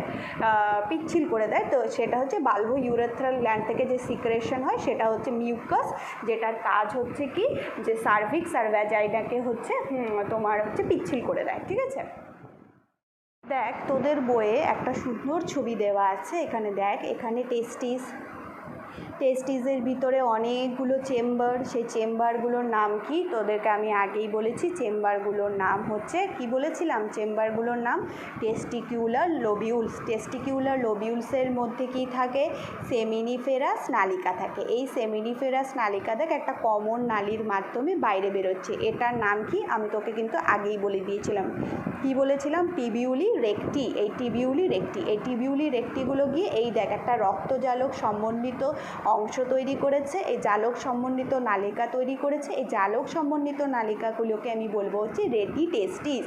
পিচ্ছিল করে দেয়। তো সেটা হচ্ছে বাল্বো ইউরেথ্রাল গ্ল্যান্ড থেকে যে সিক্রেশন হয় সেটা হচ্ছে মিউকাস, যেটার কাজ হচ্ছে কি যে সার্ভিক্স আর ভ্যাজাইনাকে হচ্ছে তোমার হচ্ছে পিচ্ছিল করে দেয়, ঠিক আছে? দেখ, তোদের বইয়ে একটা সুন্দর ছবি দেওয়া আছে, এখানে দেখ, এখানে টেস্টিসের ভিতরে অনেকগুলো চেম্বার, সেই চেম্বারগুলোর নাম কি? তোদেরকে আমি আগেই বলেছি চেম্বারগুলোর নাম হচ্ছে কি বলেছিলাম? চেম্বারগুলোর নাম টেস্টিকিউলার লোবিউলস। টেস্টিকিউলার লোবিউলসের মধ্যে কি থাকে? সেমিনিফেরাস নালিকা থাকে। এই সেমিনিফেরাস নালিকা দেখ একটা কমন নালীর মাধ্যমে বাইরে বেরোচ্ছে, এটার নাম কি? আমি তোকে কিন্তু আগেই বলে দিয়েছিলাম। কি বলেছিলাম? টিবিউলি রেক্টি। এই টিবিউলি রেক্টিগুলো গিয়ে এই দেখ একটা রক্তজালক সম্বন্ধিত অংশ তৈরি করেছে, এই জালক সমন্বিত নালিকা তৈরি করেছে। এই জালক সমন্বিত নালিকাগুলোকে আমি বলবো হচ্ছে রেটি টেস্টিস।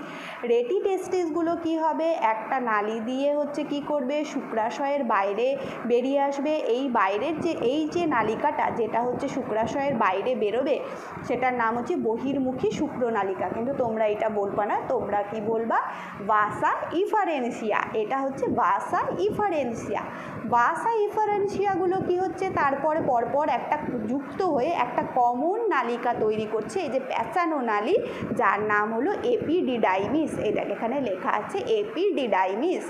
রেটি টেস্টিসগুলো কি হবে, একটা নালি দিয়ে হচ্ছে কি করবে, শুক্রাশয়ের বাইরে বেরিয়ে আসবে। এই বাইরের এই যে নালিকাটা যেটা হচ্ছে শুক্রাশয়ের বাইরে বেরোবে সেটার নাম হচ্ছে বহির্মুখী শুক্রনালিকা। কিন্তু তোমরা এটা বলবা না, তোমরা কি বলবা, ভাসা ইফারেন্সিয়া। এটা হচ্ছে ভাসা ইফারেন্সিয়া। ভাসা ইফারেন্সিয়াগুলো কি হচ্ছে, তারপরে পরপর একটা যুক্ত হয়ে একটা কমন নালিকা তৈরি করছে, এই যে প্যাঁচানো নালি, যার নাম হলো এপিডিডাইমিস। এই দেখ এখানে লেখা আছে এপিডিডাইমিস।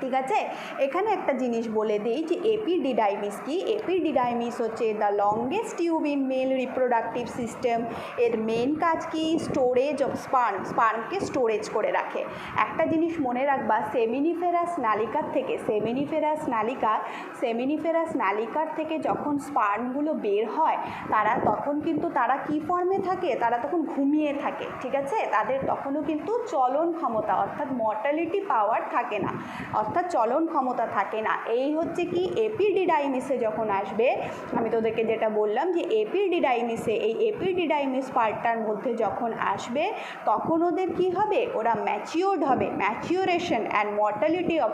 ঠিক আছে, এখানে একটা জিনিস বলে দিই যে এপিডিডাইমিস কি। এপিডিডাইমিস হচ্ছে the longest tube in mail reproductive system. এর মেন কাজ কি, স্টোরেজ অফ স্পার্মকে স্টোরেজ করে রাখে। একটা জিনিস মনে রাখবা, সেমিনিফেরাস নালিকার থেকে যখন স্পার্মগুলো বের হয় তখন কিন্তু তারা কি ফর্মে থাকে, তারা তখন ঘুমিয়ে থাকে। ঠিক আছে, তাদের তখনও কিন্তু চলন ক্ষমতা অর্থাৎ মর্টালিটি পাওয়ার থাকে না, অর্থাৎ চলন ক্ষমতা থাকে না। এই হচ্ছে কি এপিডিডাইমিসে যখন আসবে, আমি তোদেরকে যেটা বললাম যে এপিডিডাইমিসে, এই এপিডিডাইমিস পার্টটার মধ্যে যখন আসবে তখন ওদের কি হবে, ওরা ম্যাচিওর্ড হবে। ম্যাচিওরেশন অ্যান্ড মর্টালিটি অফ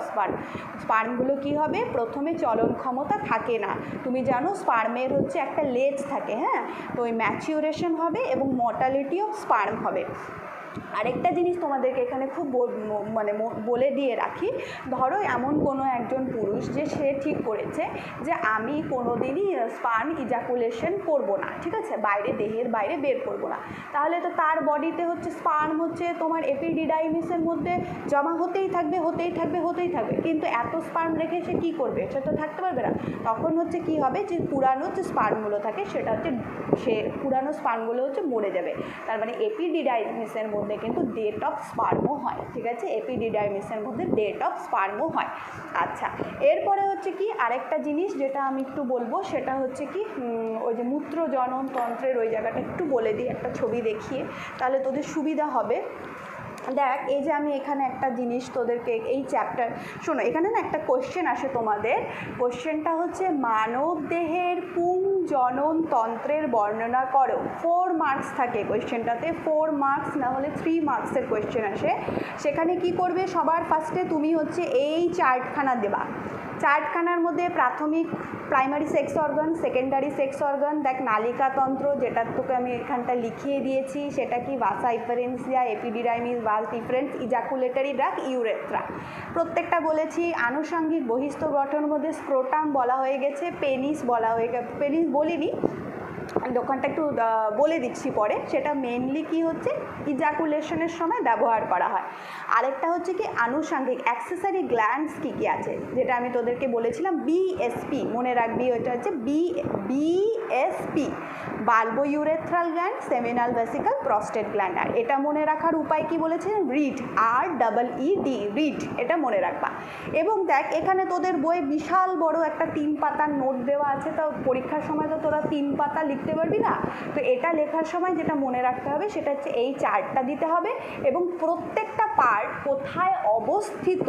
স্পার্মগুলো কি হবে, প্রথমে চলন ক্ষমতা থাকে না। তুমি জানো স্পার্মের হচ্ছে একটা লেজ থাকে, হ্যাঁ, তো ওই ম্যাচিওরেশন হবে এবং মর্টালিটি অফ স্পার্ম হবে। আরেকটা জিনিস তোমাদেরকে এখানে খুব বলে দিয়ে রাখি, ধরো এমন কোনো একজন পুরুষ যে সে ঠিক করেছে যে আমি কোনো দিনই স্পার্ম ইজাকুলেশন করব না, ঠিক আছে, দেহের বাইরে বের করব না, তাহলে তো তার বডিতে হচ্ছে স্পার্ম হচ্ছে তোমার এপিডিডাইমিসের মধ্যে জমা হতেই থাকবে। কিন্তু এত স্পার্ম রেখে সে কী করবে, সে তো থাকতে পারবে না। তখন হচ্ছে কি হবে, যে পুরানো যে স্পার্মগুলো থাকে সেটা হচ্ছে পুরানো স্পার্মগুলো হচ্ছে মরে যাবে। তার মানে এপিডিডাইমিসের মধ্যে কিন্তু ডেট অফ স্পার্মও হয়। ঠিক আছে, এপিডিডাইমিসের মধ্যে ডেট অফ স্পার্মও হয়। আচ্ছা, এরপরে হচ্ছে কি আরেকটা জিনিস যেটা আমি একটু বলবো, সেটা হচ্ছে কি ওই যে মূত্র জনন তন্ত্রের ওই জায়গাটা একটু বলে দিই, একটা ছবি দেখিয়ে, তাহলে তোদের সুবিধা হবে। দেখ, এই যে আমি এখানে একটা জিনিস তোদেরকে এই চ্যাপ্টার, শোনো, এখানে না একটা কোশ্চেন আসে তোমাদের। কোশ্চেনটা হচ্ছে মানব দেহের পুং জনন তন্ত্রের বর্ণনা করো। 4 মার্কস থাকে কোশ্চেনটাতে, 4 মার্কস না হলে 3 মার্কসের কোশ্চেন আসে। সেখানে কি করবে, সবার ফার্স্টে তুমি হচ্ছে এই চার্টখানা দেবা। চার্টখানার মধ্যে primary sex organ, secondary sex organ, দেখ নালিকাতন্ত্র যেটা তোকে আমি এখানটা লিখিয়ে দিয়েছি সেটা কি, vasa efferentia, epididymis, vas deferens, ejaculatory duct, urethra, প্রত্যেকটা বলেছি। আনুষঙ্গিক বহিস্থ গঠনের মধ্যে স্ক্রোটাম বলা হয়ে গেছে, পেনিস বলিনি, দোকানটা একটু বলে দিচ্ছি পরে। সেটা মেনলি কি হচ্ছে, ইজাকুলেশনের সময় ব্যবহার করা হয়। আরেকটা হচ্ছে কি আনুষঙ্গিক অ্যাক্সেসরি গ্ল্যান্ডস কী কী আছে, যেটা আমি তোদেরকে বলেছিলাম বিএসপি, মনে রাখবি, ওইটা হচ্ছে BSP, bulbourethral gland, seminal vesicle, prostate gland. আর এটা মনে রাখার উপায় কি বলেছিলাম, রিড, REED, রিড, এটা মনে রাখবা। এবং দেখ এখানে তোদের বইয়ে বিশাল বড় একটা 3 পাতার নোট দেওয়া আছে, তো পরীক্ষার সময় তো তোরা 3 পাতা লিখতে পারবি না। তো এটা লেখার সময় যেটা মনে রাখতে হবে সেটা হচ্ছে এই চার্টটা দিতে হবে এবং প্রত্যেকটা পার্ট কোথায় অবস্থিত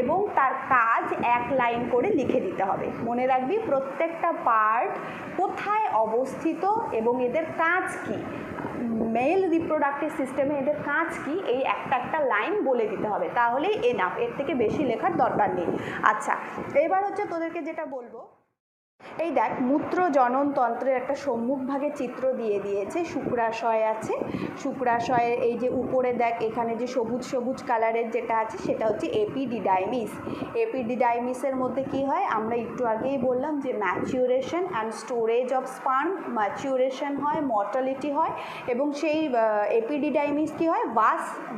এবং তার কাজ 1 লাইন করে লিখে দিতে হবে। মনে রাখবি প্রত্যেকটা পার্ট কোথায় অবস্থিত এবং এদের কাজ কি, মেল রিপ্রোডাক্টিভ সিস্টেমে এদের কাজ কি, এই একটা লাইন বলে দিতে হবে, তাহলেই এনাফ, এর থেকে বেশি লেখার দরকার নেই। আচ্ছা, এবার হচ্ছে তোদেরকে যেটা বলবো, এই দেখ মূত্র জনন তন্ত্রের একটা সম্মুখভাগে চিত্র দিয়ে দিয়েছে। শুক্রাশয় আছে, শুক্রাশয়ের এই যে উপরে দেখ এখানে যে সবুজ কালারের যেটা আছে সেটা হচ্ছে এপিডিডাইমিস। এপিডিডাইমিসের মধ্যে কি হয়, আমরা একটু আগেই বললাম যে maturation and storage of sperm, maturation হয়, মর্টালিটি হয়, এবং সেই এপিডিডাইমিস কি হয়,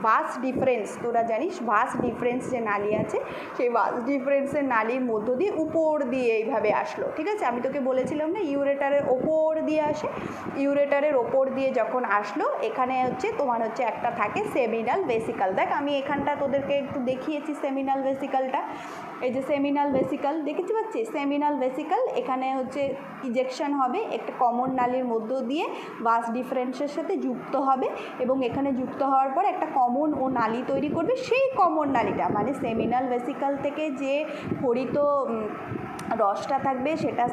ভাস ডিফারেন্স, তোরা জানিস ভাস ডিফারেন্স যে নালী আছে সেই ভাস ডিফারেন্সের নালীর মধ্য দিয়ে উপর দিয়ে এইভাবে আসলো। ঠিক আছে, আমি তোকে বলেছিলাম না ইউরেটারের ওপর দিয়ে আসে, ইউরেটারের ওপর দিয়ে যখন আসলো এখানে হচ্ছে তোমার হচ্ছে একটা থাকে সেমিনাল ভেসিকল। দেখ আমি এখানটা তোদেরকে একটু দেখিয়েছি সেমিনাল ভেসিকলটা, এই যে সেমিনাল ভেসিকল দেখেছি পাচ্ছিস, সেমিনাল ভেসিকল, এখানে হচ্ছে ইজেকশন হবে একটা কমন নালীর মধ্য দিয়ে ভাস ডিফারেন্সের সাথে যুক্ত হবে এবং এখানে যুক্ত হওয়ার পর একটা কমন ও নালী তৈরি করবে। সেই কমন নালীটা মানে সেমিনাল ভেসিকল থেকে যে ফরিত রসটা থাকবে সেটা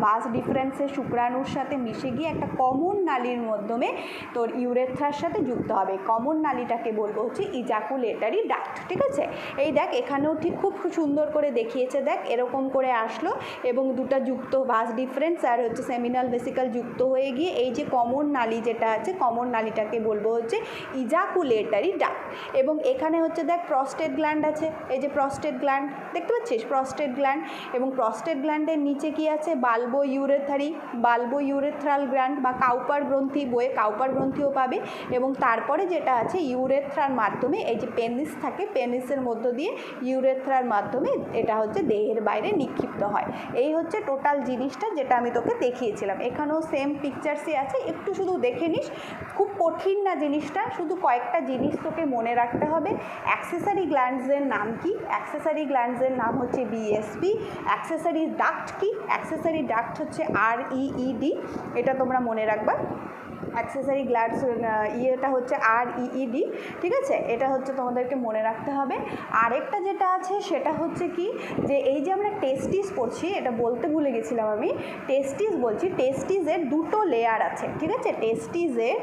ভাস ডিফারেন্সের শুক্রাণুর সাথে মিশে গিয়ে একটা কমন নালীর মাধ্যমে তোর ইউরেথ্রার সাথে যুক্ত হবে। কমন নালীটাকে বলবো হচ্ছে ইজাকুলেটারি ডাক্ট। ঠিক আছে, এই দেখ এখানেও ঠিক খুব সুন্দর করে দেখিয়েছে, দেখ এরকম করে আসলো এবং দুটো যুক্ত ভাস ডিফারেন্স আর হচ্ছে সেমিনাল ভেসিকল যুক্ত হয়ে গিয়ে এই যে কমন নালী যেটা আছে, কমন নালীটাকে বলবো হচ্ছে ইজাকুলেটারি ডাক্ট। এবং এখানে হচ্ছে দেখ প্রস্টেট গ্ল্যান্ড আছে, এই যে প্রস্টেট গ্ল্যান্ড দেখতে পাচ্ছিস, প্রস্টেট গ্ল্যান্ড। এবং প্রস্টেট গ্ল্যান্ডের নিচে কি আছে, বাল্বো ইউরেথ্রাল গ্ল্যান্ড বা কাউপার গ্রন্থি, বইয়ে কাউপার গ্রন্থিও পাবে। এবং তারপরে যেটা আছে ইউরেথ্রার মাধ্যমে এই যে পেনিস থাকে, পেনিসের মধ্য দিয়ে ইউরেথ্রার মাধ্যমে এটা হচ্ছে দেহের বাইরে নিক্ষিপ্ত হয়। এই হচ্ছে টোটাল জিনিসটা যেটা আমি তোকে দেখিয়েছিলাম। এখানেও সেম পিকচার্সই আছে, একটু শুধু দেখে নিস, খুব কঠিন না জিনিসটা, শুধু কয়েকটা জিনিস তোকে মনে রাখতে হবে। অ্যাক্সেসরি গ্ল্যান্ডসের নাম কি? অ্যাক্সেসরি গ্ল্যান্ডসের নাম হচ্ছে বিএসপি। অ্যাক্সেসরি ডাক্ট কি? অ্যাক্সেসরি ডাক্ট হচ্ছে REED, এটা তোমরা মনে রাখবা। অ্যাক্সেসরি গ্ল্যান্ডস ইয়েটা হচ্ছে REED। ঠিক আছে, এটা হচ্ছে তোমাদেরকে মনে রাখতে হবে। আরেকটা যেটা আছে সেটা হচ্ছে কি, যে এই যে আমরা টেস্টিস পড়ছি, এটা বলতে ভুলে গেছিলাম আমি, টেস্টিস বলছি, টেস্টিসের দুটো লেয়ার আছে। ঠিক আছে, টেস্টিসের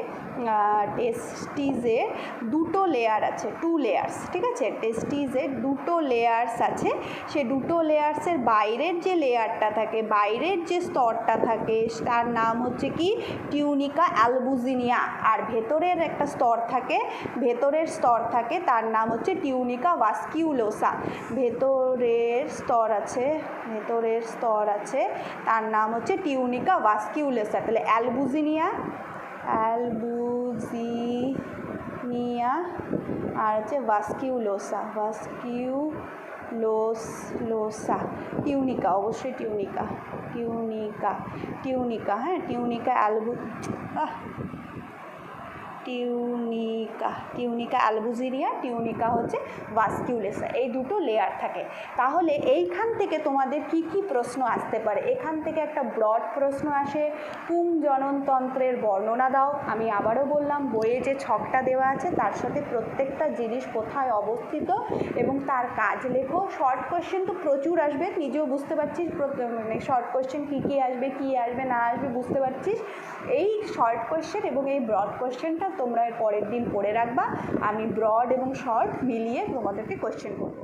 দুটো লেয়ার আছে, 2 লেয়ার্স। ঠিক আছে, টেস্টিসের দুটো লেয়ার্স আছে। সে দুটো লেয়ার্সের বাইরের যে লেয়ারটা থাকে, বাইরের যে স্তরটা থাকে, তার নাম হচ্ছে কি টিউনিকা অ্যালবুজিনিয়া। আর ভেতরের একটা স্তর থাকে, ভেতরের স্তর থাকে, তার নাম হচ্ছে টিউনিকা ভাস্কিউলোসা। ভেতরের স্তর আছে, তার নাম হচ্ছে টিউনিকা ভাস্কিউলোসা। তাহলে অ্যালবুজিনিয়া আর হচ্ছে ভাস্কিউলোসা, টিউনিকা, অবশ্যই টিউনিকা, হ্যাঁ, টিউনিকা অ্যালবুজিনিয়া, টিউনিকা হচ্ছে ভাস্কিউলোসা। এই দুটো লেয়ার থাকে। তাহলে এইখান থেকে তোমাদের কি কি প্রশ্ন আসতে পারে? এখান থেকে একটা ব্রড প্রশ্ন আসে, পুংজননতন্ত্রের বর্ণনা দাও। আমি আবারও বললাম, বইয়ে যে ছকটা দেওয়া আছে তার সাথে প্রত্যেকটা জিনিস কোথায় অবস্থিত এবং তার কাজ লেখো। শর্ট কোয়েশ্চেন তো প্রচুর আসবে, নিজেও বুঝতে পারছিস, মানে শর্ট কোয়েশ্চেন কী আসবে না আসবে বুঝতে পারছিস। এই শর্ট কোয়েশ্চেন এবং এই ব্রড কোয়েশ্চেনটা তোমরা এর পরের দিন পড়ে রাখবা। আমি ব্রড এবং শর্ট মিলিয়ে তোমাদেরকে কোয়েশ্চেন করবো।